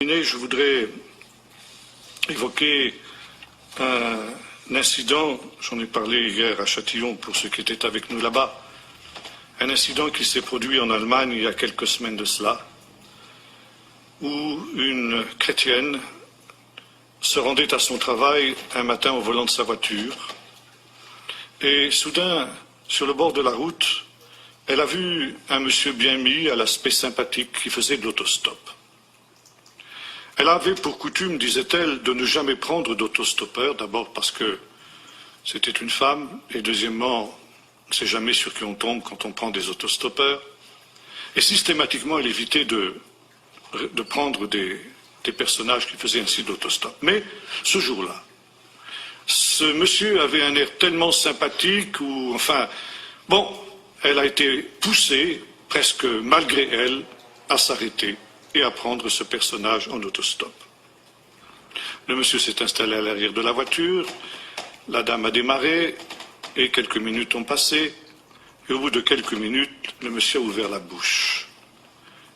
Je voudrais évoquer un incident, j'en ai parlé hier à Châtillon pour ceux qui étaient avec nous là-bas, un incident qui s'est produit en Allemagne il y a quelques semaines de cela, où une chrétienne se rendait à son travail un matin au volant de sa voiture et soudain, sur le bord de la route, elle a vu un monsieur bien mis à l'aspect sympathique qui faisait de l'autostop. Elle avait pour coutume, disait-elle, de ne jamais prendre d'autostoppeur, d'abord parce que c'était une femme, et deuxièmement, on ne sait jamais sur qui on tombe quand on prend des autostoppeurs. Et systématiquement, elle évitait de prendre des personnages qui faisaient ainsi de l'autostop. Mais ce jour-là, ce monsieur avait un air tellement sympathique, ou enfin, bon, elle a été poussée, presque malgré elle, à s'arrêter et à prendre ce personnage en autostop. Le monsieur s'est installé à l'arrière de la voiture, la dame a démarré, et quelques minutes ont passé, et au bout de quelques minutes, le monsieur a ouvert la bouche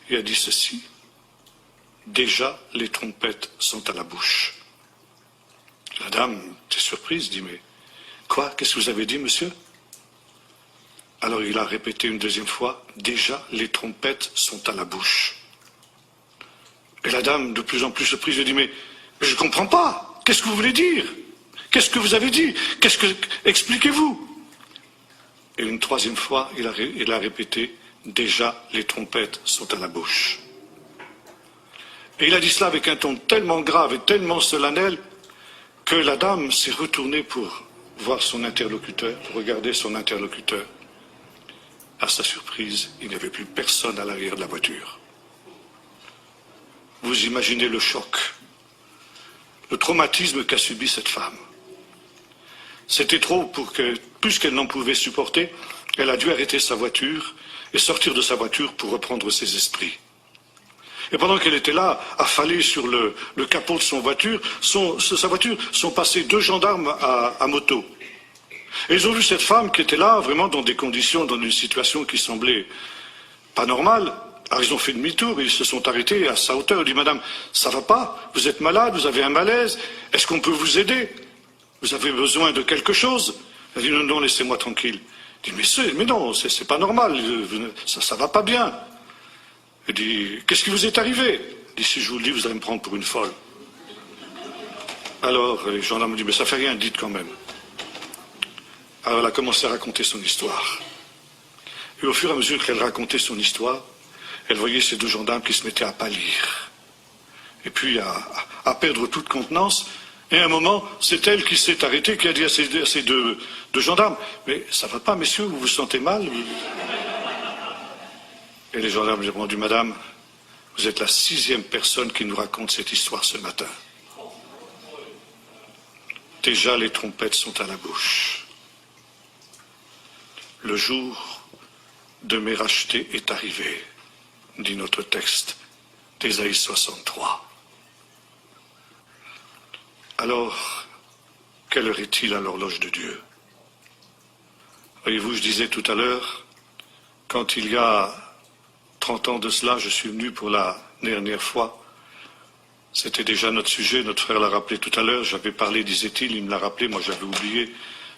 et a dit ceci: déjà les trompettes sont à la bouche. La dame était surprise, dit: mais quoi, qu'est-ce que vous avez dit, monsieur? Alors il a répété une deuxième fois: déjà les trompettes sont à la bouche. Et la dame, de plus en plus surprise, lui dit: mais je ne comprends pas. Qu'est-ce que vous voulez dire? Qu'est-ce que vous avez dit? Expliquez-vous. Et une troisième fois, il a répété: déjà les trompettes sont à la bouche. Et il a dit cela avec un ton tellement grave et tellement solennel que la dame s'est retournée pour voir son interlocuteur, pour regarder son interlocuteur. À sa surprise, il n'y avait plus personne à l'arrière de la voiture. Vous imaginez le choc, le traumatisme qu'a subi cette femme. C'était trop pour que, plus qu'elle n'en pouvait supporter, elle a dû arrêter sa voiture et sortir de sa voiture pour reprendre ses esprits. Et pendant qu'elle était là, affalée sur le capot de sa voiture, sont passés deux gendarmes à moto. Et ils ont vu cette femme qui était là, vraiment dans des conditions, dans une situation qui semblait pas normale. Alors ils ont fait demi-tour, ils se sont arrêtés à sa hauteur. Ils ont dit: madame, ça va pas? Vous êtes malade? Vous avez un malaise? Est-ce qu'on peut vous aider? Vous avez besoin de quelque chose? Elle dit: non, non, laissez-moi tranquille. Il dit: mais non, c'est pas normal, ça va pas bien. Elle dit: qu'est-ce qui vous est arrivé? Il dit: si je vous le dis, vous allez me prendre pour une folle. Alors les gendarmes me disent: mais ça fait rien, dites quand même. Alors elle a commencé à raconter son histoire. Et au fur et à mesure qu'elle racontait son histoire, elle voyait ces deux gendarmes qui se mettaient à pâlir. Et puis à perdre toute contenance. Et à un moment, c'est elle qui s'est arrêtée, qui a dit à ces deux gendarmes: mais ça va pas, messieurs, vous vous sentez mal? Et les gendarmes lui ont répondu: madame, vous êtes la 6e personne qui nous raconte cette histoire ce matin. Déjà les trompettes sont à la bouche. Le jour de mes rachetés est arrivé, dit notre texte d'Ésaïe 63. Alors, quelle heure est-il à l'horloge de Dieu? Voyez-vous, je disais tout à l'heure, quand il y a 30 ans de cela, je suis venu pour la dernière fois. C'était déjà notre sujet, notre frère l'a rappelé tout à l'heure. J'avais parlé, disait-il, il me l'a rappelé, moi j'avais oublié,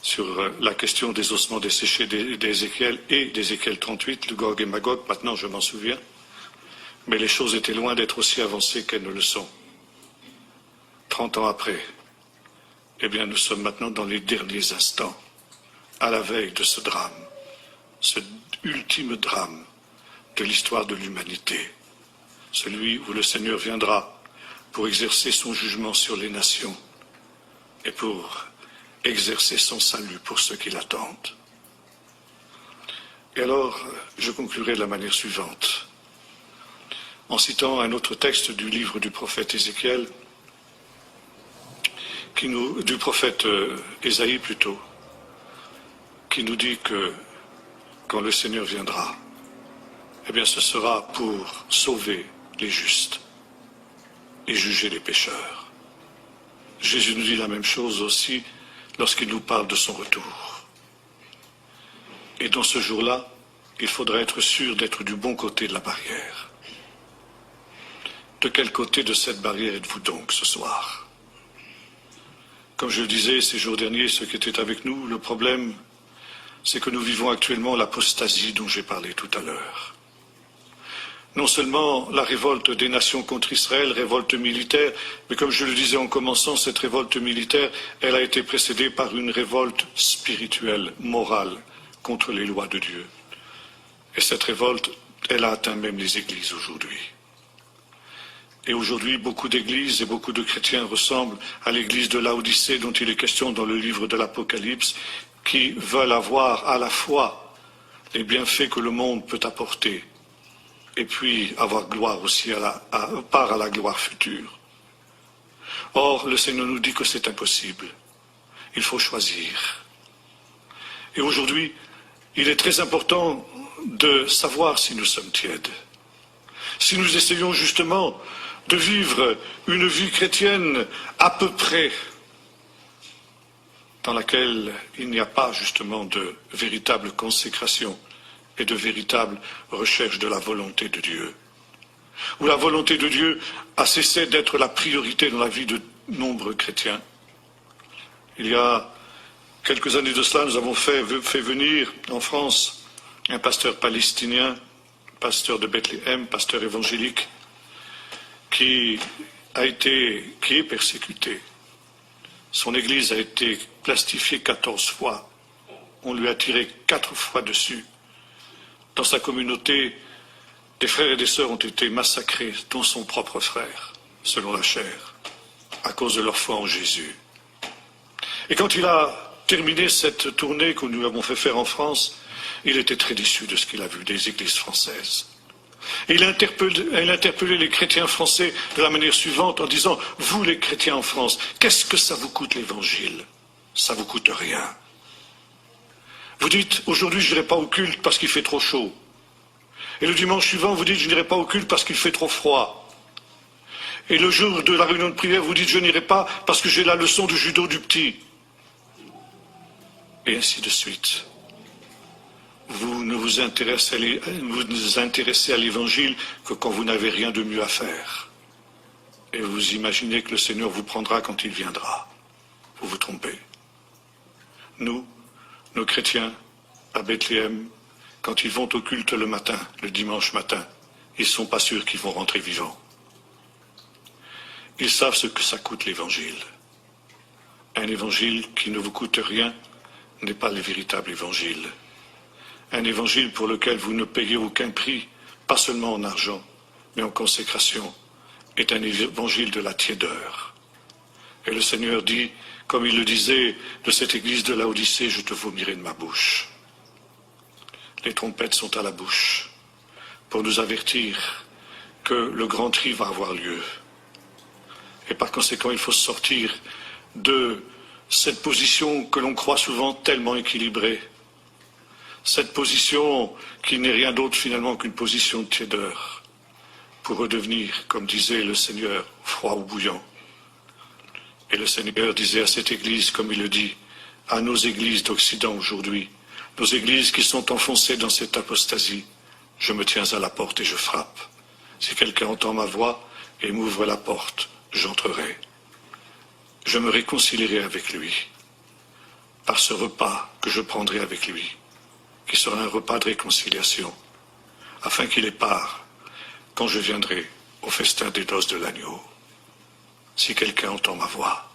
sur la question des ossements desséchés d'Ézéchiel et d'Ézéchiel 38, le Gog et Magog. Maintenant je m'en souviens. Mais les choses étaient loin d'être aussi avancées qu'elles ne le sont. 30 ans après, eh bien nous sommes maintenant dans les derniers instants, à la veille de ce drame, ce ultime drame de l'histoire de l'humanité, celui où le Seigneur viendra pour exercer son jugement sur les nations et pour exercer son salut pour ceux qui l'attendent. Et alors, je conclurai de la manière suivante, en citant un autre texte du livre du prophète Ézéchiel, du prophète Ésaïe plutôt, qui nous dit que quand le Seigneur viendra, eh bien ce sera pour sauver les justes et juger les pécheurs. Jésus nous dit la même chose aussi lorsqu'il nous parle de son retour. Et dans ce jour-là, il faudra être sûr d'être du bon côté de la barrière. de quel côté de cette barrière êtes-vous donc ce soir? Comme je le disais ces jours derniers, ceux qui étaient avec nous, le problème, c'est que nous vivons actuellement l'apostasie dont j'ai parlé tout à l'heure. Non seulement la révolte des nations contre Israël, révolte militaire, mais comme je le disais en commençant, cette révolte militaire, elle a été précédée par une révolte spirituelle, morale, contre les lois de Dieu. Et cette révolte, elle a atteint même les églises aujourd'hui. Et aujourd'hui, beaucoup d'églises et beaucoup de chrétiens ressemblent à l'église de Laodicée dont il est question dans le livre de l'Apocalypse, qui veulent avoir à la fois les bienfaits que le monde peut apporter et puis avoir gloire aussi part à la gloire future. Or, le Seigneur nous dit que c'est impossible. Il faut choisir. Et aujourd'hui, il est très important de savoir si nous sommes tièdes. Si nous essayons justement de vivre une vie chrétienne à peu près, dans laquelle il n'y a pas justement de véritable consécration et de véritable recherche de la volonté de Dieu, où la volonté de Dieu a cessé d'être la priorité dans la vie de nombreux chrétiens. Il y a quelques années de cela, nous avons fait venir en France un pasteur palestinien, pasteur de Bethléem, pasteur évangélique, qui est persécuté. Son église a été plastifiée 14 fois. On lui a tiré 4 fois dessus. Dans sa communauté, des frères et des sœurs ont été massacrés, dont son propre frère, selon la chair, à cause de leur foi en Jésus. Et quand il a terminé cette tournée que nous avons fait faire en France, il était très déçu de ce qu'il a vu des églises françaises. Et il a interpellé les chrétiens français de la manière suivante en disant « Vous les chrétiens en France, qu'est-ce que ça vous coûte l'évangile? Ça vous coûte rien. Vous dites « Aujourd'hui je n'irai pas au culte parce qu'il fait trop chaud. » Et le dimanche suivant vous dites « Je n'irai pas au culte parce qu'il fait trop froid. » Et le jour de la réunion de prière vous dites « Je n'irai pas parce que j'ai la leçon de judo du petit. » Et ainsi de suite. Vous ne vous intéressez à l'évangile que quand vous n'avez rien de mieux à faire. Et vous imaginez que le Seigneur vous prendra quand il viendra. Vous vous trompez. Nous, nos chrétiens, à Bethléem, quand ils vont au culte le matin, le dimanche matin, ils ne sont pas sûrs qu'ils vont rentrer vivants. Ils savent ce que ça coûte l'évangile. Un évangile qui ne vous coûte rien n'est pas le véritable évangile. Un évangile pour lequel vous ne payez aucun prix, pas seulement en argent, mais en consécration, est un évangile de la tiédeur. Et le Seigneur dit, comme il le disait de cette église de Laodicée, je te vomirai de ma bouche. Les trompettes sont à la bouche pour nous avertir que le grand tri va avoir lieu. Et par conséquent, il faut sortir de cette position que l'on croit souvent tellement équilibrée. Cette position qui n'est rien d'autre finalement qu'une position de tiédeur, pour redevenir, comme disait le Seigneur, froid ou bouillant. Et le Seigneur disait à cette église, comme il le dit, à nos églises d'Occident aujourd'hui, nos églises qui sont enfoncées dans cette apostasie, je me tiens à la porte et je frappe. Si quelqu'un entend ma voix et m'ouvre la porte, j'entrerai. Je me réconcilierai avec lui, par ce repas que je prendrai avec lui, qui sera un repas de réconciliation, afin qu'il ait part quand je viendrai au festin des noces de l'agneau. Si quelqu'un entend ma voix,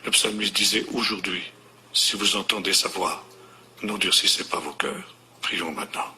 le psalmiste disait aujourd'hui, si vous entendez sa voix, n'endurcissez pas vos cœurs. Prions maintenant.